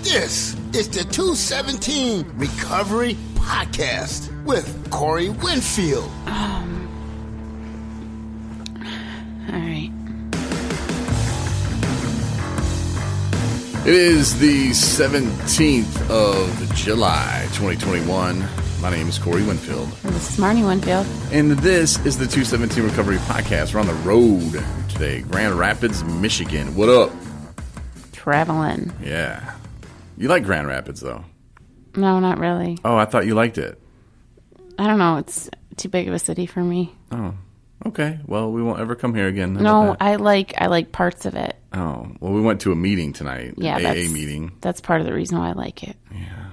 This is the 217 Recovery Podcast with Corey Winfield. All right. It is the 17th of July, 2021. My name is Corey Winfield. And this is Marney Winfield. And this is the 217 Recovery Podcast. We're on the road today, Grand Rapids, Michigan. What up? Traveling. Yeah. You like Grand Rapids, though? No, not really. Oh, I thought you liked it. I don't know. It's too big of a city for me. Oh, okay. Well, we won't ever come here again. No, I like parts of it. Oh, well, we went to a meeting tonight, Yeah, an AA meeting. That's part of the reason why I like it. Yeah.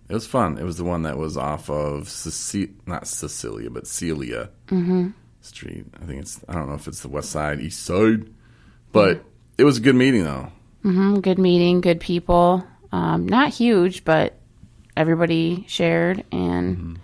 It was fun. It was the one that was off of not Cecilia, but Celia Street. I don't know if it's the west side, east side. But it was a good meeting, though. Good meeting, good people. Not huge, but everybody shared. And,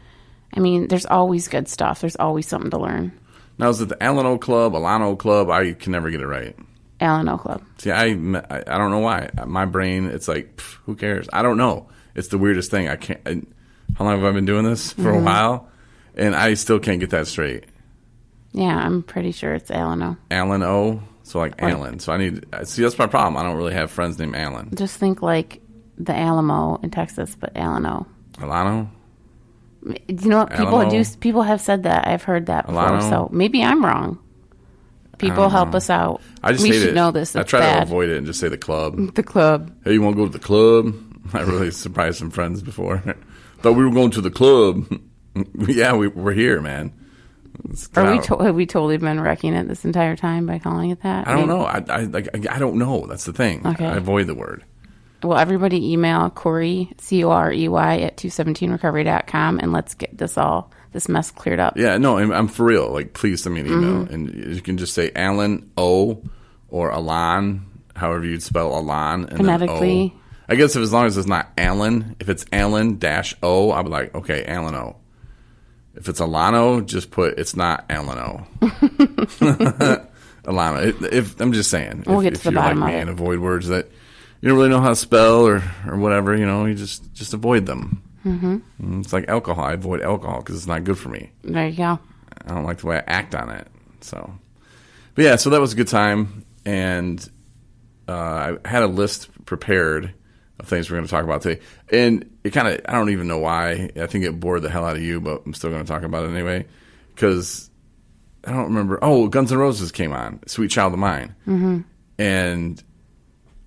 I mean, there's always good stuff. There's always something to learn. Now, is it the Alano Club, Alano Club? I can never get it right. Alano Club. See, I don't know why. My brain, it's like, who cares? I don't know. It's the weirdest thing. How long have I been doing this? For a while. And I still can't get that straight. Yeah, I'm pretty sure it's Alano. Alano? So like Alan. So see, that's my problem. I don't really have friends named Alan. Just think like the Alamo in Texas, but Alano. Alano? You know what? People have said that. I've heard that before. Alano? So maybe I'm wrong. People help us out. I just we hate should it. know this. I try to avoid it and just say the club. The club. Hey, you want to go to the club? I really surprised some friends before. Thought we were going to the club. Yeah, we're here, man. Have we totally been wrecking it this entire time by calling it that? I don't know. I don't know. That's the thing. Okay. I avoid the word. Well, everybody email Corey, Corey, at 217recovery.com, and let's get this mess cleared up. Yeah, no, I'm for real. Like, please send me an email. And you can just say Alan O or Alan, however you'd spell Alan. And phonetically. Then O. I guess as long as it's not Alan, if it's Alan-O, I'll be like, okay, Alan O. If it's Alano, just put it's not Alano. Alano. I'm just saying. We'll get to the bottom of it. And avoid words that you don't really know how to spell or whatever, you just avoid them. It's like alcohol. I avoid alcohol because it's not good for me. There you go. I don't like the way I act on it. So, but yeah, so that was a good time. And I had a list prepared of things we're going to talk about today. And it kind of, I don't even know why. I think it bored the hell out of you, but I'm still going to talk about it anyway. Because I don't remember. Oh, Guns N' Roses came on, Sweet Child of Mine. And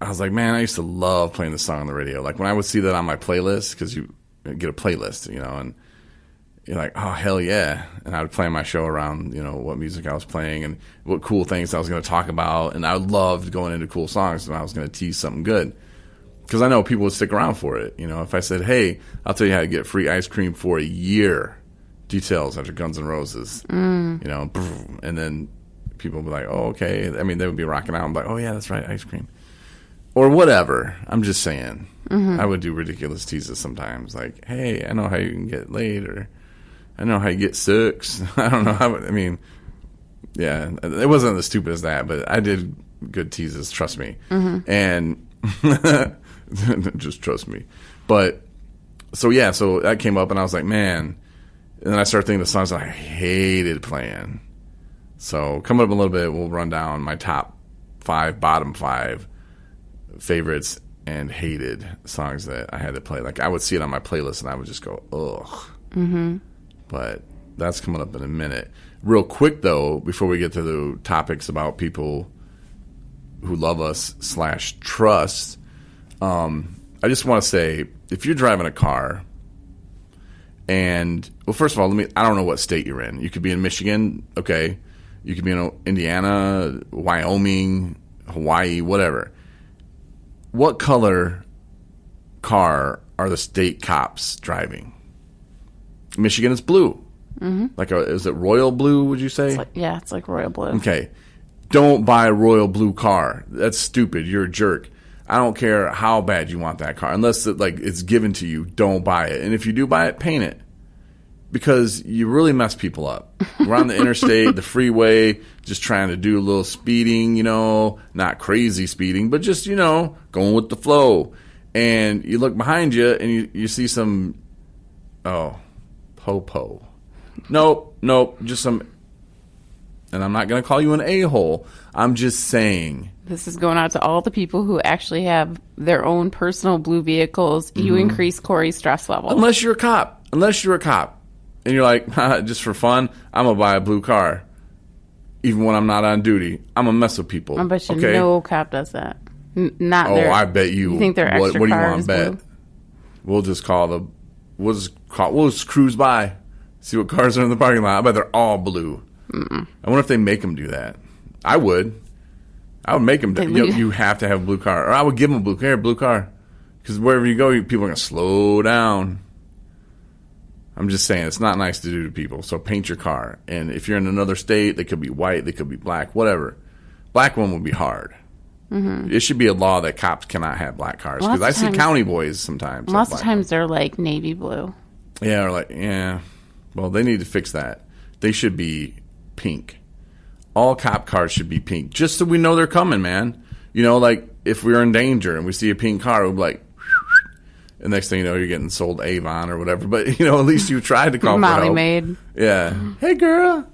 I was like, man, I used to love playing this song on the radio. Like when I would see that on my playlist, because you get a playlist, and you're like, oh, hell yeah. And I would plan my show around, what music I was playing and what cool things I was going to talk about. And I loved going into cool songs when I was going to tease something good. Because I know people would stick around for it. If I said, hey, I'll tell you how to get free ice cream for a year. Details after Guns N' Roses. And then people would be like, oh, okay. I mean, they would be rocking out. I'm like, oh, yeah, that's right, ice cream. Or whatever. I'm just saying. I would do ridiculous teases sometimes. Like, hey, I know how you can get laid. Or I know how you get sex. I don't know how. Yeah. It wasn't as stupid as that. But I did good teases. Trust me. And just trust me. But so that came up and I was like, man. And then I started thinking of songs I hated playing. So coming up a little bit, we'll run down my top 5, bottom 5 favorites and hated songs that I had to play. Like I would see it on my playlist and I would just go, ugh. But that's coming up in a minute. Real quick though, before we get to the topics about people who love us / trust, I just want to say, if you're driving a car and, well, first of all, I don't know what state you're in. You could be in Michigan, okay. You could be in Indiana, Wyoming, Hawaii, whatever. What color car are the state cops driving? Michigan is blue. Like, is it royal blue, would you say? It's like royal blue. Okay. Don't buy a royal blue car. That's stupid. You're a jerk. I don't care how bad you want that car. Unless it's given to you, don't buy it. And if you do buy it, paint it. Because you really mess people up. We're on the interstate, the freeway, just trying to do a little speeding, not crazy speeding, but just, going with the flow. And you look behind you and you see some, po-po. Nope, just some, and I'm not going to call you an a-hole. I'm just saying. This is going out to all the people who actually have their own personal blue vehicles. You increase Corey's stress level. Unless you're a cop. And you're like, just for fun, I'm going to buy a blue car. Even when I'm not on duty. I'm going to mess with people. I bet you no cop does that. Not Oh, their, I bet you. You think their extra what do you car want is to bet? blue? We'll just cruise by, see what cars are in the parking lot. I bet they're all blue. I wonder if they make them do that. I would make them. You have to have a blue car, or I would give them a blue car, because wherever you go, people are gonna slow down. I'm just saying, it's not nice to do to people. So paint your car, and if you're in another state, they could be white, they could be black, whatever. Black one would be hard. It should be a law that cops cannot have black cars, because I see county boys sometimes. Lots of times they're like navy blue. Yeah, well, they need to fix that. They should be pink. All cop cars should be pink, just so we know they're coming, man. You know, like if we're in danger and we see a pink car, we'll be like, the next thing you know, you're getting sold Avon or whatever. But, at least you tried to call for help. Molly Maid. Yeah. Hey, girl.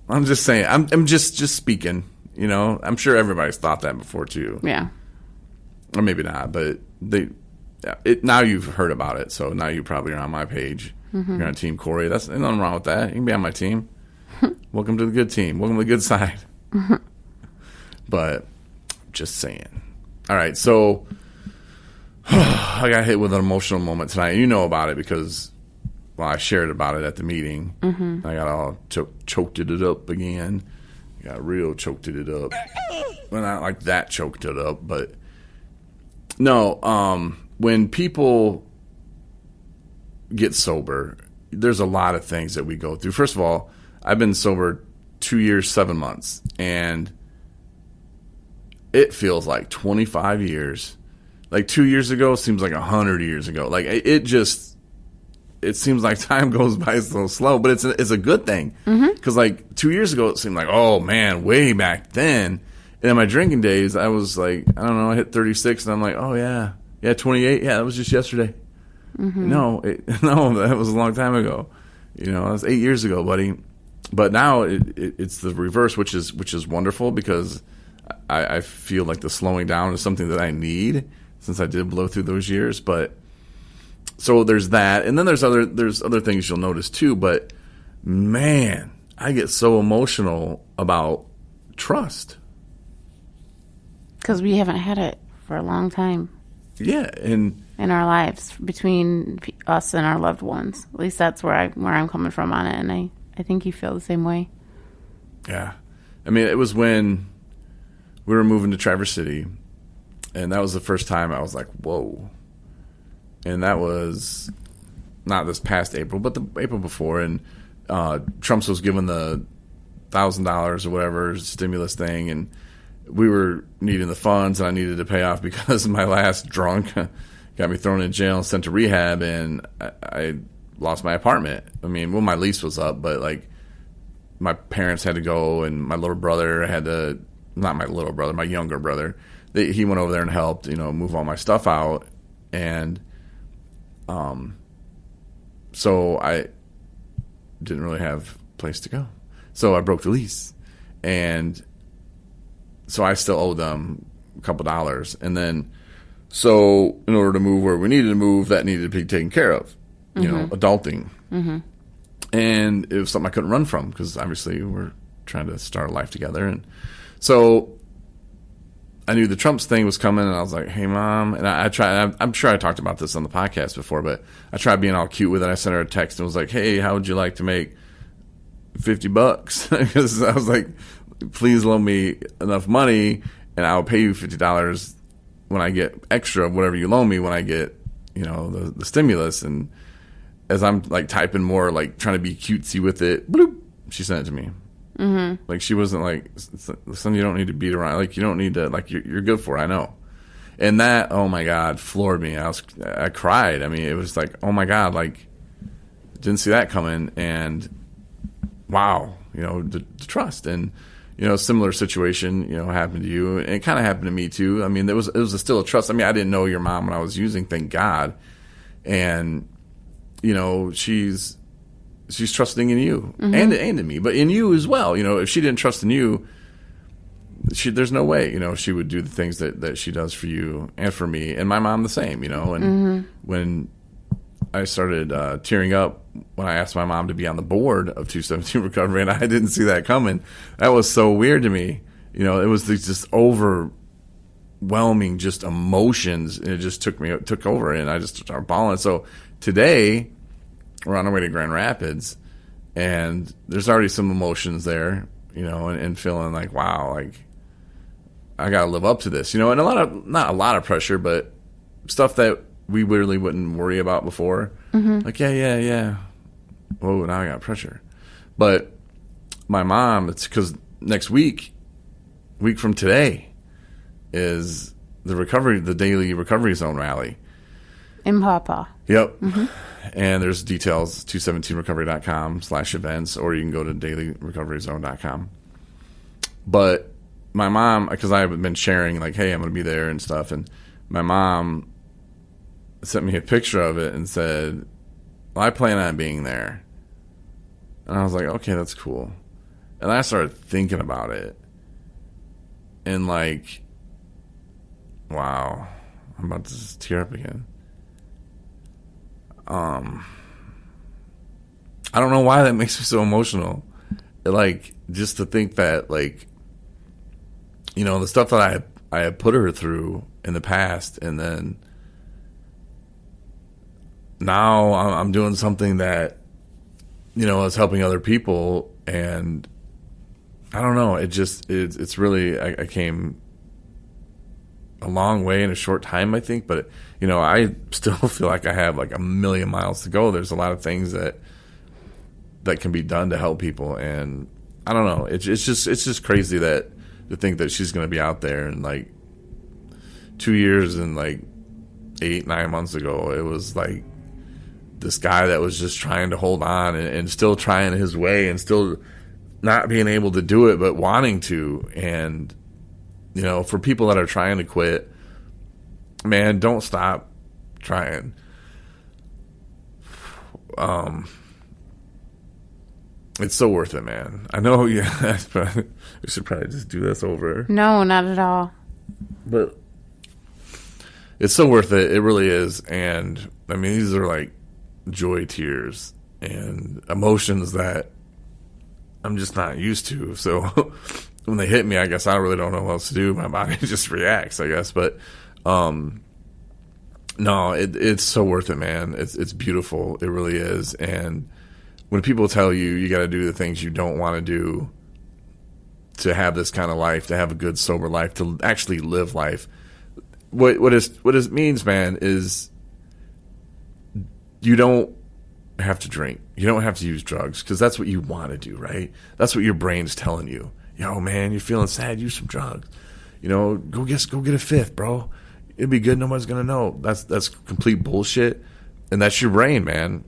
I'm just saying. I'm just speaking. I'm sure everybody's thought that before, too. Yeah. Or maybe not, but now you've heard about it, so now you probably are on my page. You're on Team Corey. There's nothing wrong with that. You can be on my team. Welcome to the good team. Welcome to the good side. But just saying. All right, so I got hit with an emotional moment tonight. You know about it because, I shared about it at the meeting. I got all choked it up again. Got real choked it up. Well, not like that choked it up, but no. When people get sober, there's a lot of things that we go through. First of all, I've been sober 2 years, 7 months, and it feels like 25 years. Like 2 years ago seems like 100 years ago. Like it seems like time goes by so slow, but it's a good thing. Because like 2 years ago, it seemed like, oh man, way back then. And in my drinking days, I was like, I don't know, I hit 36, and I'm like, oh yeah, 28, yeah, that was just yesterday. No, that was a long time ago. That was 8 years ago, buddy. But now it's the reverse, which is wonderful, because I feel like the slowing down is something that I need, since I did blow through those years. But so there's that, and then there's other things you'll notice too. But man, I get so emotional about trust, because we haven't had it for a long time. Yeah, and in our lives, between us and our loved ones. At least that's where I'm coming from on it, and I think you feel the same way. Yeah, I mean, it was when we were moving to Traverse City, and that was the first time I was like, whoa. And that was not this past April, but the April before, and Trump's was given the $1,000 or whatever stimulus thing, and we were needing the funds, and I needed to pay off because my last drunk got me thrown in jail and sent to rehab, and I lost my apartment. I mean, my lease was up, but like my parents had to go, and my little brother had to, not my little brother, my younger brother, he went over there and helped, move all my stuff out, and so I didn't really have a place to go. So I broke the lease, and so I still owe them a couple dollars. And then, so in order to move where we needed to move, that needed to be taken care of, adulting. And it was something I couldn't run from, because obviously we're trying to start a life together. And so I knew the Trumps thing was coming, and I was like, hey, Mom. And I tried, I'm sure I talked about this on the podcast before, but I tried being all cute with it. I sent her a text and was like, hey, how would you like to make $50? Because I was like, please loan me enough money, and I'll pay you $50 when I get extra, whatever you loan me, when I get, the stimulus. And as I'm like typing more, like trying to be cutesy with it, bloop, she sent it to me. Like she wasn't like, son, you don't need to beat around. Like you don't need to, like you're good for it, I know. And that, oh my God, floored me. I cried. I mean, it was like, oh my God, like didn't see that coming. And wow, the trust. And similar situation, happened to you, and it kind of happened to me too. I mean, it was still a trust. I mean, I didn't know your mom when I was using, thank God, and she's trusting in you and in me, but in you as well. If she didn't trust in you, there's no way, she would do the things that she does for you and for me, and my mom the same, and when I started tearing up when I asked my mom to be on the board of 217 Recovery, and I didn't see that coming. That was so weird to me. It was just overwhelming, just emotions, and it just took over, and I just started bawling. So today, we're on our way to Grand Rapids, and there's already some emotions there, and feeling like, wow, like I got to live up to this, and not a lot of pressure, but stuff that we really wouldn't worry about before. Like, yeah. Whoa, now I got pressure. But my mom, it's because next week from today, is the daily recovery zone rally. In Papa. Yep. And there's details, 217recovery.com/events, or you can go to dailyrecoveryzone.com. But my mom, because I've been sharing, like, hey, I'm going to be there and stuff, and my mom sent me a picture of it and said, well, I plan on being there. And I was like, okay, that's cool. And I started thinking about it. And like, wow, I'm about to just tear up again. I don't know why that makes me so emotional. Like, just to think that, like, the stuff that I had put her through in the past, and then now I'm doing something that, is helping other people, and I don't know. It's really, I came a long way in a short time, I think, but I still feel like I have like a million miles to go. There's a lot of things that can be done to help people, and I don't know. It's just crazy to think that she's going to be out there in like 2 years and like 8-9 months ago. It was like this guy that was just trying to hold on and still trying his way and still not being able to do it, but wanting to. And, for people that are trying to quit, man, don't stop trying. It's so worth it, man. I know, yeah, we should probably just do this over. No, not at all. But it's so worth it. It really is. And, I mean, these are like joy tears and emotions that I'm just not used to. So when they hit me, I guess I really don't know what else to do. My body just reacts, I guess. But no, it's so worth it, man. It's beautiful. It really is. And when people tell you you got to do the things you don't want to do to have this kind of life, to have a good sober life, to actually live life, what it means, man, is you don't have to drink. You don't have to use drugs, because that's what you want to do, right? That's what your brain's telling you. Yo, man, you're feeling sad, use some drugs. Go get a fifth, bro. It'd be good. Nobody's gonna know. That's complete bullshit, and that's your brain, man.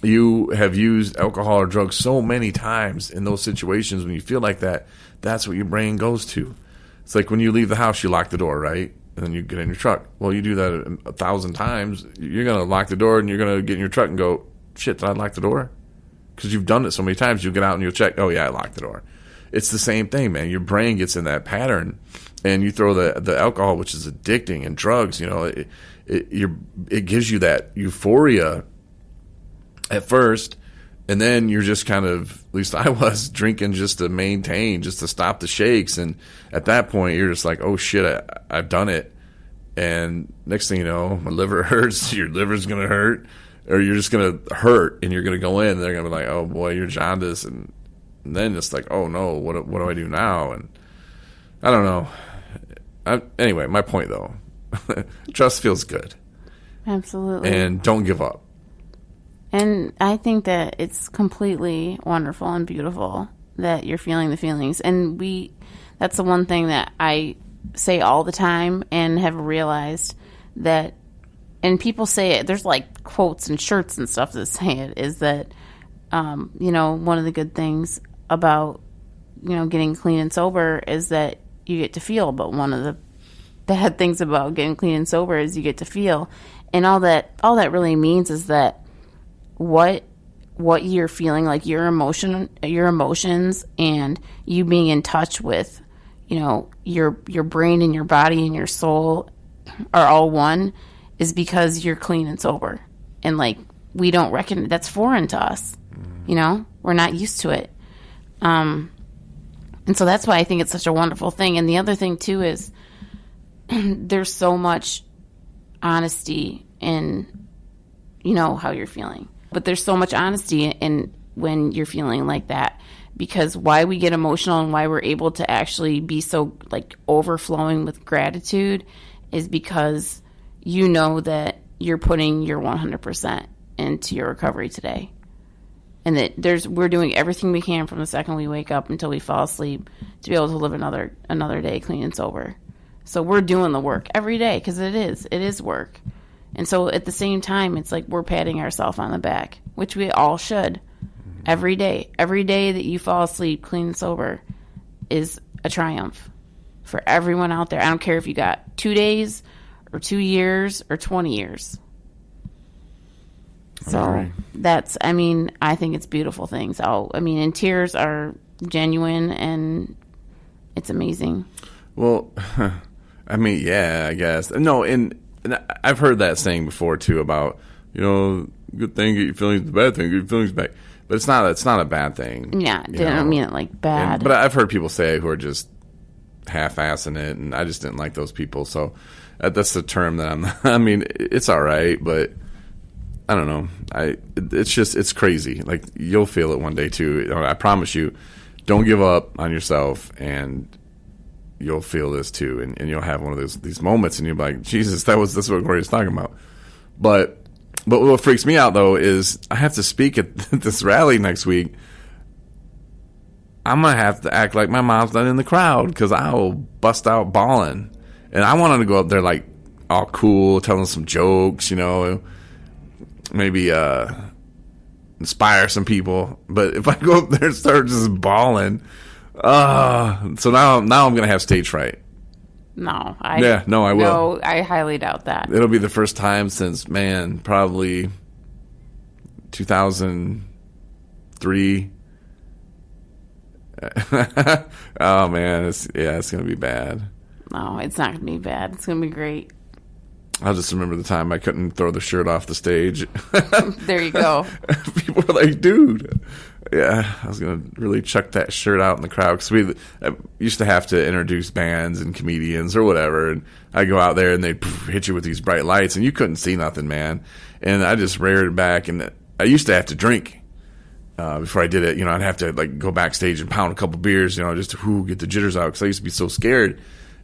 You have used alcohol or drugs so many times in those situations when you feel like that. That's what your brain goes to. It's like when you leave the house, you lock the door, right? And then you get in your truck. Well, you do that 1,000 times. You're going to lock the door, and you're going to get in your truck and go, shit, did I lock the door? Because you've done it so many times. You'll get out and you'll check, oh, yeah, I locked the door. It's the same thing, man. Your brain gets in that pattern, and you throw the alcohol, which is addicting, and drugs, it gives you that euphoria at first, and then you're just kind of, at least I was, drinking just to maintain, just to stop the shakes. And at that point, you're just like, oh, shit, I've done it. And next thing you know, my liver hurts, your liver's going to hurt, or you're just going to hurt, and you're going to go in, and they're going to be like, oh, boy, you're jaundice. And then it's like, oh, no, what do I do now? And I don't know. Anyway, my point, though, trust feels good. Absolutely. And don't give up. And I think that it's completely wonderful and beautiful that you're feeling the feelings. And that's the one thing that I say all the time and have realized that, and people say it, there's like quotes and shirts and stuff that say it, is that, one of the good things about getting clean and sober is that you get to feel. But one of the bad things about getting clean and sober is you get to feel. And all that really means is that what you're feeling, like your emotions and you being in touch with, your brain and your body and your soul are all one, is because you're clean and sober. And like, we don't recognize, that's foreign to us. We're not used to it. And so that's why I think it's such a wonderful thing. And the other thing too is there's so much honesty in, how you're feeling. But there's so much honesty in when you're feeling like that, because why we get emotional and why we're able to actually be so like overflowing with gratitude is because that you're putting your 100% into your recovery today. And that we're doing everything we can from the second we wake up until we fall asleep to be able to live another day clean and sober. So we're doing the work every day, because it is work. And so at the same time, it's like we're patting ourselves on the back, which we all should. Every day that you fall asleep clean and sober is a triumph for everyone out there. I don't care if you got 2 days or 2 years or 20 years. So I think it's beautiful things. And tears are genuine and it's amazing. Well, yeah, I guess. No, and I've heard that saying before too about, good thing, get your feelings, the bad thing, get your feelings back. But it's not a bad thing. Yeah, I don't mean it like bad. But I've heard people say who are just half-assing it, and I just didn't like those people. So that's the term that it's all right, but I don't know. It's crazy. Like, you'll feel it one day too. I promise you, don't give up on yourself, and you'll feel this too, and you'll have one of these moments, and you'll be like, Jesus, this is what Corey was talking about. But what freaks me out though is I have to speak at this rally next week. I'm gonna have to act like my mom's not in the crowd, because I'll bust out bawling, and I want to go up there like all cool, telling some jokes, maybe inspire some people. But if I go up there and start just bawling, so now I'm gonna have stage fright. No, I will. No, I highly doubt that. It'll be the first time since, probably 2003. Oh man, it's gonna be bad. No, it's not gonna be bad. It's gonna be great. I'll just remember the time I couldn't throw the shirt off the stage. There you go. People were like, dude. Yeah, I was going to really chuck that shirt out in the crowd, because I used to have to introduce bands and comedians or whatever, and I'd go out there and they'd hit you with these bright lights, and you couldn't see nothing, man. And I just reared back, and I used to have to drink before I did it. I'd have to like go backstage and pound a couple beers, just to get the jitters out, because I used to be so scared.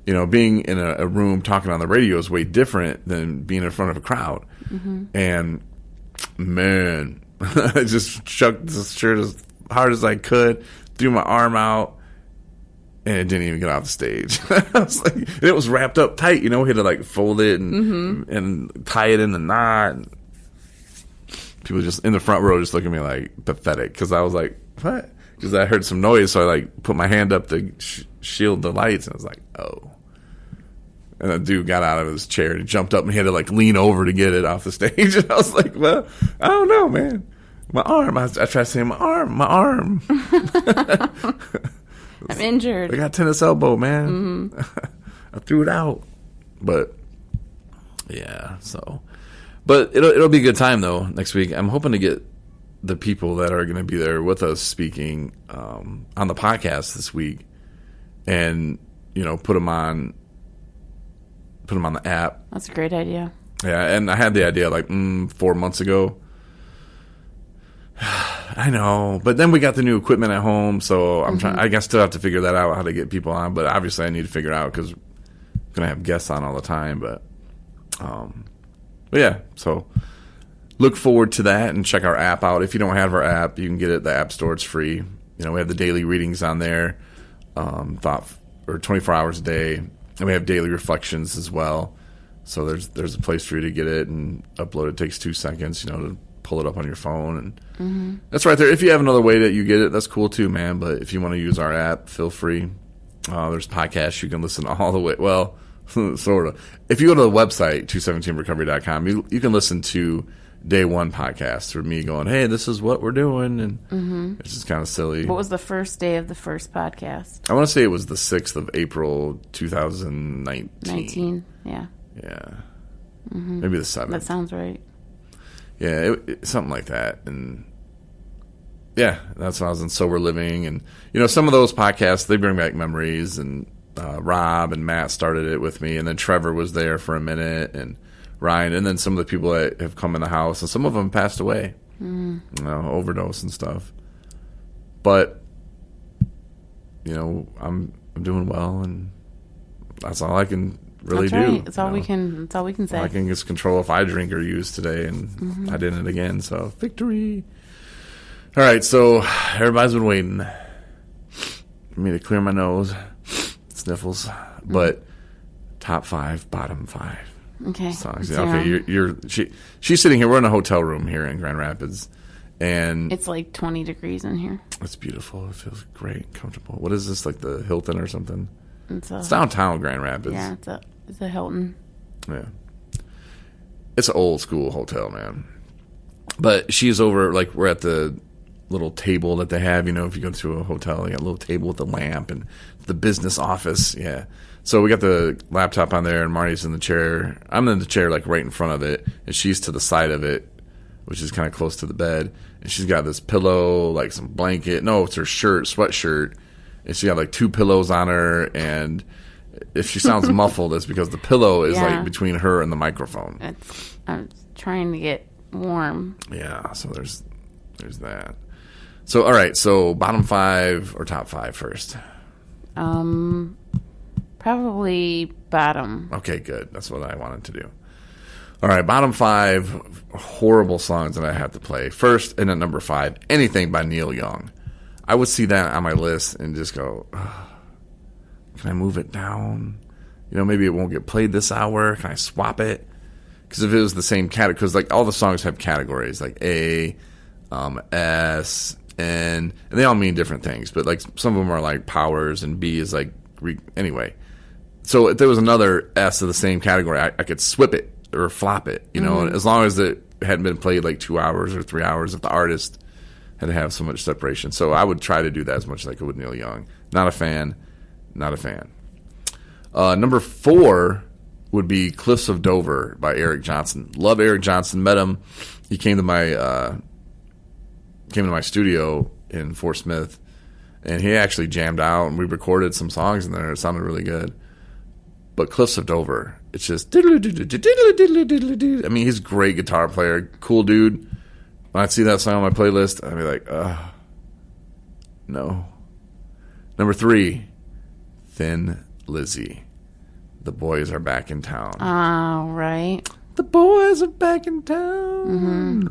Being in a room talking on the radio is way different than being in front of a crowd. Mm-hmm. And man, I just chucked the shirt as hard as I could, threw my arm out, and it didn't even get off the stage. I was like, it was wrapped up tight, we had to like fold it and tie it in the knot. And people just in the front row just looking at me like pathetic, because I was like, what? Because I heard some noise, so I like put my hand up to shield the lights, and I was like, oh. And the dude got out of his chair and jumped up and he had to like lean over to get it off the stage. And I was like, well, I don't know, man. My arm. I tried saying my arm. I'm injured. I got tennis elbow, man. Mm-hmm. I threw it out. But yeah, so. But it'll be a good time though next week. I'm hoping to get the people that are going to be there with us speaking on the podcast this week, and put them on the app. That's a great idea. Yeah, and I had the idea like 4 months ago. I know, but then we got the new equipment at home, so I'm trying. I guess still have to figure that out, how to get people on. But obviously, I need to figure it out, because I'm gonna have guests on all the time. But yeah, so look forward to that, and check our app out. If you don't have our app, you can get it at the App Store. It's free. We have the daily readings on there, 24 hours a day. And we have daily reflections as well. So there's a place for you to get it and upload. It takes 2 seconds, to pull it up on your phone, and that's right there. If you have another way that you get it, that's cool too, man. But if you want to use our app, feel free. There's podcasts you can listen to all the way. Well, sort of. If you go to the website 217recovery.com, you can listen to day one podcast through me going, hey, this is what we're doing, and it's just kind of silly. What was the first day of the first podcast? I want to say it was the 6th of April 2019. 19, yeah. Yeah. Maybe the 7th. That sounds right. Yeah, something like that. And yeah, that's when I was in Sober Living. And, some of those podcasts, they bring back memories. And Rob and Matt started it with me. And then Trevor was there for a minute. And Ryan. And then some of the people that have come in the house. And some of them passed away. Overdose and stuff. But, I'm doing well. And that's all I can really do. That's all we can. That's all we can say. I can just control if I drink or use today, and I didn't again. So victory! All right, so everybody's been waiting for me to clear my nose, sniffles. But top 5, bottom 5 Okay. songs. Yeah, okay, she's sitting here. We're in a hotel room here in Grand Rapids, and it's like 20 degrees in here. It's beautiful. It feels great, comfortable. What is this, like the Hilton or something? It's downtown Grand Rapids. Yeah, it's a Hilton. Yeah. It's an old school hotel, man. But she's over, like, we're at the little table that they have, if you go to a hotel, you got a little table with a lamp and the business office. Yeah. So we got the laptop on there, and Marnie's in the chair. I'm in the chair, like, right in front of it, and she's to the side of it, which is kind of close to the bed. And she's got this pillow, like some blanket. No, it's her sweatshirt. And she got, like, 2 pillows on her, and if she sounds muffled, it's because the pillow is, like, between her and the microphone. I'm trying to get warm. Yeah, so there's that. So, all right, so bottom 5 or top 5 first? Probably bottom. Okay, good. That's what I wanted to do. All right, bottom 5 horrible songs that I have to play. First, and at number 5, anything by Neil Young. I would see that on my list and just go, can I move it down? Maybe it won't get played this hour. Can I swap it? Because if it was the same category, because like all the songs have categories, like A, S, N, and they all mean different things. But like some of them are like powers, and B is like anyway. So if there was another S of the same category, I could swip it or flop it. As long as it hadn't been played like 2 hours or 3 hours, if the artist had to have so much separation. So I would try to do that as much as I could with Neil Young. Not a fan. Number 4 would be Cliffs of Dover by Eric Johnson. Love Eric Johnson. Met him. He came to my studio in Fort Smith, and he actually jammed out, and we recorded some songs in there. It sounded really good. But Cliffs of Dover, it's just I mean, he's a great guitar player, cool dude. When I'd see that song on my playlist, I'd be like, no. Number 3, Thin Lizzy. The boys are back in town. Oh, right. The boys are back in town.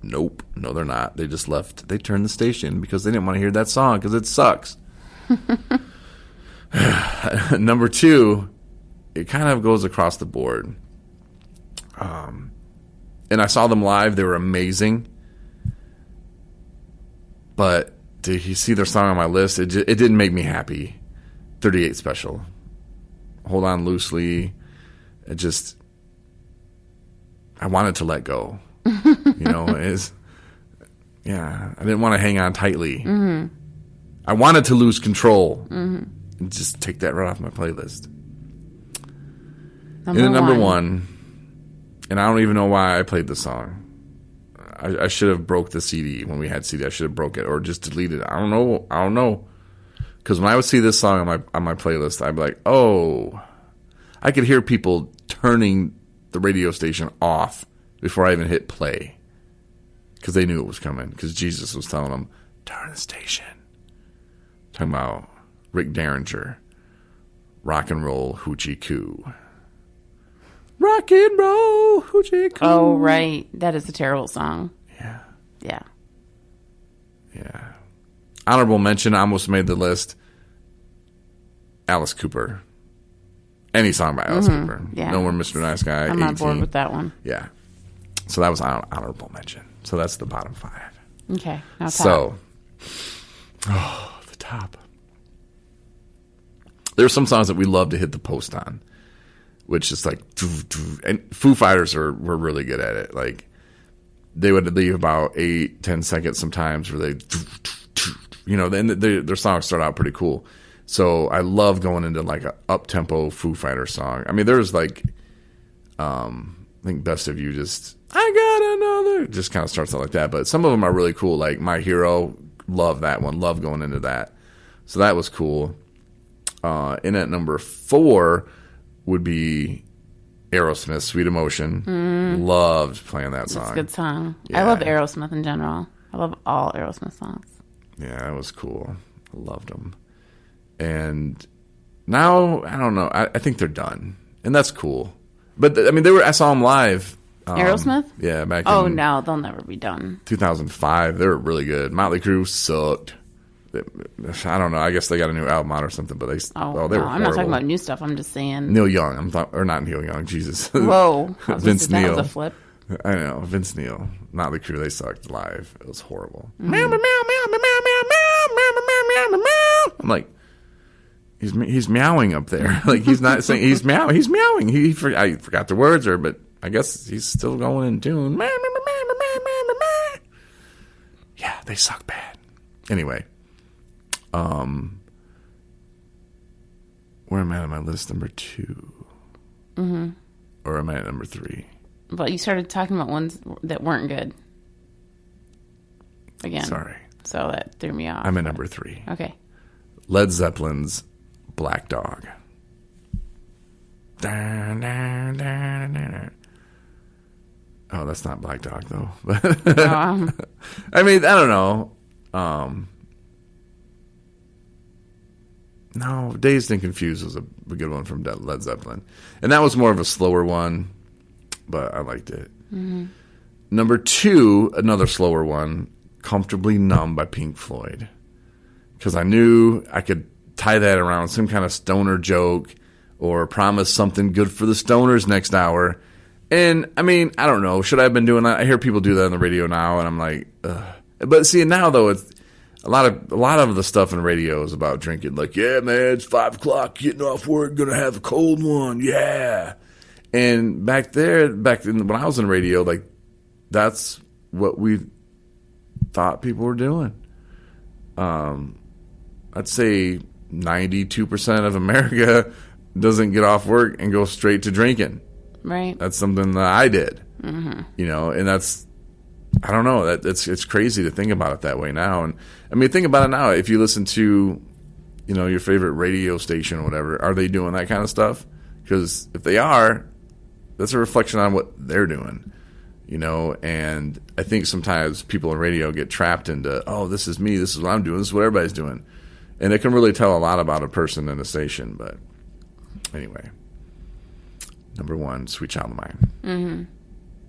Nope. No, they're not. They just left. They turned the station because they didn't want to hear that song because it sucks. Number 2, it kind of goes across the board. And I saw them live. They were amazing. But to see their song on my list, it didn't make me happy. 38 Special. Hold On Loosely. I wanted to let go. I didn't want to hang on tightly. I wanted to lose control and just take that right off my playlist. Number one, and I don't even know why I played the song. I should have broke the CD when we had CD. I should have broke it or just deleted it. I don't know. Because when I would see this song on my playlist, I'd be like, oh, I could hear people turning the radio station off before I even hit play. Because they knew it was coming. Because Jesus was telling them, turn the station. Talking about Rick Derringer. Rock and roll hoochie coo. Rock and roll hoochie coo. Oh, right. That is a terrible song. Yeah. Yeah. Yeah. Honorable mention, I almost made the list. Alice Cooper. Any song by Alice Cooper. Yeah. No More Mr. Nice Guy. I'm 18. on board with that one. Yeah. So that was honorable mention. So that's the bottom 5. Okay. Now top. So, the top. There's some songs that we love to hit the post on, which is like, and Foo Fighters were really good at it. Like, they would leave about 8-10 seconds sometimes where they, then their songs start out pretty cool. So I love going into like a up-tempo Foo Fighter song. I mean, there's like, I think Best of You just, I got another, just kind of starts out like that. But some of them are really cool. Like My Hero, love that one. Love going into that. So that was cool. And at number 4 would be Aerosmith, Sweet Emotion. Loved playing that song. It's a good song. Yeah. I love Aerosmith in general. I love all Aerosmith songs. Yeah, that was cool. I loved them. And now, I don't know. I think they're done. And that's cool. But, I mean, I saw them live. Aerosmith? Yeah, back in... in... no, they'll never be done. 2005. They were really good. Motley Crue sucked. I don't know. I guess they got a new album out or something, but they were horrible. I'm not talking about new stuff. I'm just saying... Neil Young. Or not Neil Young. Jesus. Whoa. Vince Neil. That was a flip. I know. Vince Neil. Motley Crue, they sucked live. It was horrible. Mm-hmm. Meow, meow, meow, meow, meow, meow, meow, meow, meow, meow, meow. I'm like... He's meowing up there. Like, he's not saying he's meowing. He's meowing. I forgot the words, but I guess he's still going in tune. Yeah, they suck bad. Anyway, where am I on my list? Number 2, or am I at number 3? But you started talking about ones that weren't good. Again, sorry. So that threw me off. I'm at number 3. Okay. Led Zeppelin's Black Dog. Oh, that's not Black Dog, though. I mean, I don't know. No, Dazed and Confused was a good one from Led Zeppelin. And that was more of a slower one, but I liked it. Mm-hmm. Number 2, another slower one, Comfortably Numb by Pink Floyd. Because I knew I could tie that around some kind of stoner joke or promise something good for the stoners next hour. And, I mean, I don't know. Should I have been doing that? I hear people do that on the radio now, and I'm like, ugh. But see, now, though, it's a lot of the stuff in radio is about drinking. Like, yeah, man, it's 5 o'clock, getting off work, gonna have a cold one, yeah. And back when I was in radio, like, that's what we thought people were doing. I'd say 92% of America doesn't get off work and go straight to drinking. Right. That's something that I did. Mm-hmm. And that's, I don't know, it's crazy to think about it that way now. And I mean, think about it now. If you listen to, your favorite radio station or whatever, are they doing that kind of stuff? Because if they are, that's a reflection on what they're doing. And I think sometimes people in radio get trapped into, oh, this is me, this is what I'm doing, this is what everybody's doing. And it can really tell a lot about a person in a station. But anyway, number 1, Sweet Child of Mine. Mm-hmm.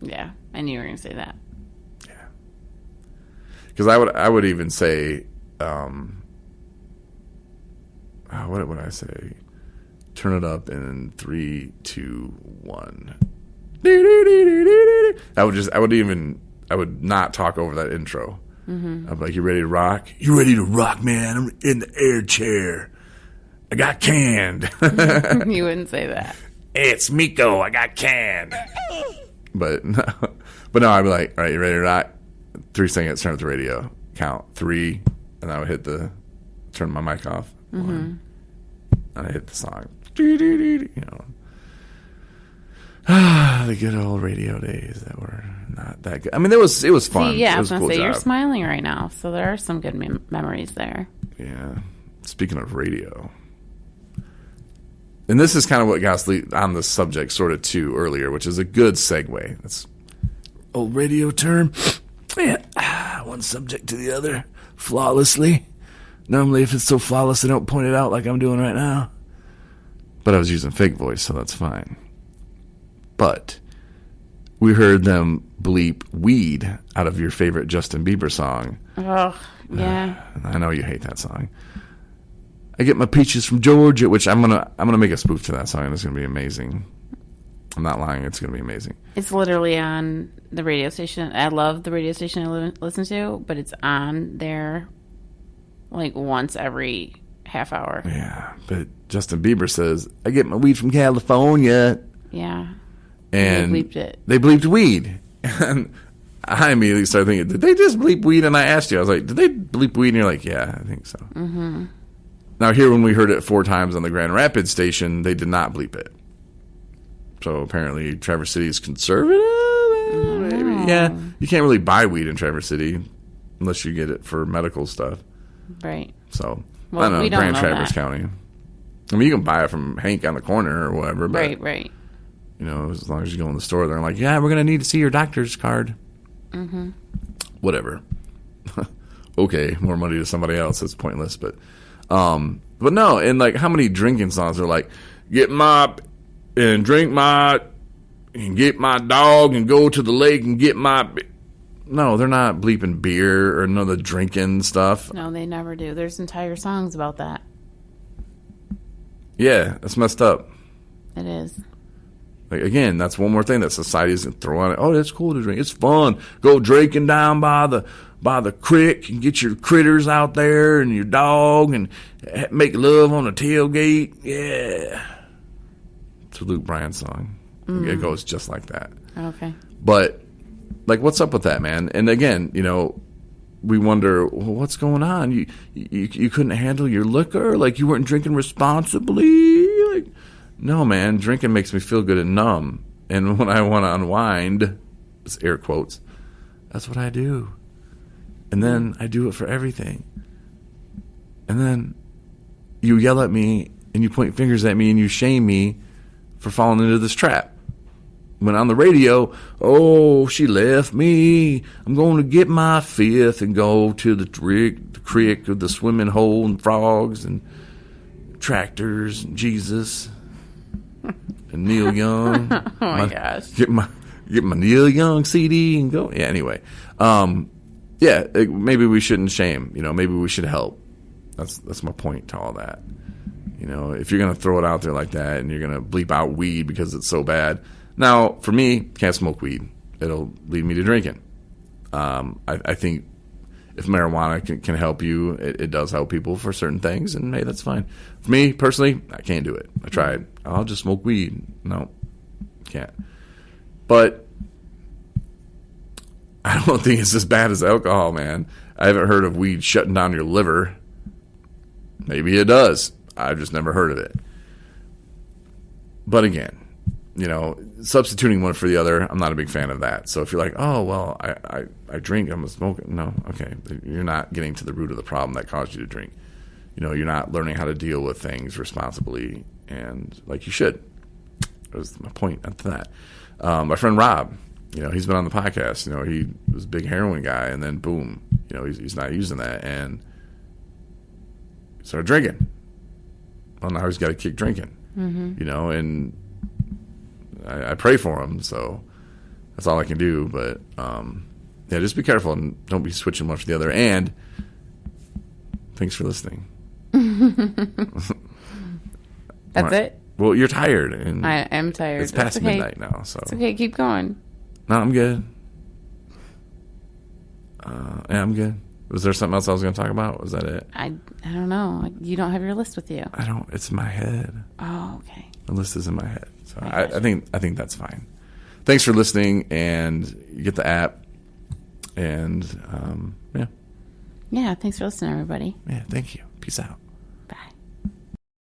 Yeah, I knew you were going to say that. Yeah. Because I would even say, what would I say? Turn it up in 3, 2, 1. I would not talk over that intro. Mm-hmm. I'm like, you ready to rock? You ready to rock, man? I'm in the air chair. I got canned. You wouldn't say that. Hey, it's Miko. I got canned. But no, I'd be like, all right, you ready to rock? 3 seconds, turn up the radio. Count 3, and I would turn my mic off. Mm-hmm. 1, and I hit the song. The good old radio days that were not that good. I mean, it was fun. See, yeah, it was I was going to say, job. you're smiling right now, so there are some good memories there. Yeah. Speaking of radio. And this is kind of what got us on the subject sort of too earlier, which is a good segue. That's old radio term. Yeah. One subject to the other flawlessly. Normally, if it's so flawless, I don't point it out like I'm doing right now. But I was using fake voice, so that's fine. But we heard them bleep weed out of your favorite Justin Bieber song. Oh, yeah. I know you hate that song. I get my peaches from Georgia, which I'm gonna make a spoof to that song, and it's gonna be amazing. I'm not lying. It's going to be amazing. It's literally on the radio station. I love the radio station I listen to, but it's on there like once every half hour. Yeah, but Justin Bieber says, I get my weed from California. Yeah. And they bleeped it. They bleeped weed. And I immediately started thinking, did they just bleep weed? And I asked you, I was like, did they bleep weed? And you're like, yeah, I think so. Mm-hmm. Now, here, when we heard it 4 times on the Grand Rapids station, they did not bleep it. So apparently Traverse City is conservative. Maybe. Yeah, you can't really buy weed in Traverse City unless you get it for medical stuff. Right. So, well, I don't know, we don't Grand know Traverse that. County. I mean, you can buy it from Hank on the corner or whatever. But, Right. You know, as long as you go in the store, they're like, yeah, we're going to need to see your doctor's card. Mm-hmm. Whatever. Okay, more money to somebody else. It's pointless. But no, and like how many drinking songs are like, get my and drink my and get my dog and go to the lake and get my. No, they're not bleeping beer or none of the drinking stuff. No, they never do. There's entire songs about that. Yeah, that's messed up. It is. Like, again, that's one more thing that society is going to throw on it. Oh, it's cool to drink. It's fun. Go drinking down by the creek and get your critters out there and your dog and make love on a tailgate. Yeah. It's a Luke Bryan song. It goes just like that. Okay. But, like, what's up with that, man? And again, you know, we wonder, well, what's going on? You couldn't handle your liquor? Like, you weren't drinking responsibly? Like, no, man, drinking makes me feel good and numb. And when I want to unwind, it's air quotes, that's what I do. And then I do it for everything. And then you yell at me and you point fingers at me and you shame me for falling into this trap. When on the radio, oh, she left me. I'm going to get my fifth and go to the creek with the swimming hole and frogs and tractors and Jesus. And Neil Young. Oh my gosh. Get my Neil Young CD and go. Yeah, anyway. Maybe we shouldn't shame. You know, maybe we should help. That's my point to all that. You know, if you're going to throw it out there like that and you're going to bleep out weed because it's so bad. Now, for me, can't smoke weed. It'll lead me to drinking. I think if marijuana can help you, it does help people for certain things, and hey, that's fine. For me, personally, I can't do it. I tried. I'll just smoke weed. No, can't. But I don't think it's as bad as alcohol, man. I haven't heard of weed shutting down your liver. Maybe it does. I've just never heard of it. But again, you know, substituting one for the other, I'm not a big fan of that. So if you're like, oh, well, I drink, I'm a smoker. No, okay. You're not getting to the root of the problem that caused you to drink. You know, you're not learning how to deal with things responsibly and like you should. That was my point to that. My friend Rob, you know, he's been on the podcast. You know, he was a big heroin guy, and then boom, you know, he's not using that, and he started drinking. Well, now he's got to keep drinking. Mm-hmm. You know, and I pray for him, so that's all I can do. But yeah, just be careful and don't be switching one for the other. And thanks for listening. That's it? Well, you're tired. And I am tired. It's past midnight now. So it's okay. Keep going. No, I'm good. Yeah, I'm good. Was there something else I was going to talk about? Was that it? I don't know. You don't have your list with you. I don't. It's in my head. Oh, okay. The list is in my head. So I think that's fine. Thanks for listening, and you get the app. And yeah. Yeah, thanks for listening, everybody. Yeah, thank you. Peace out.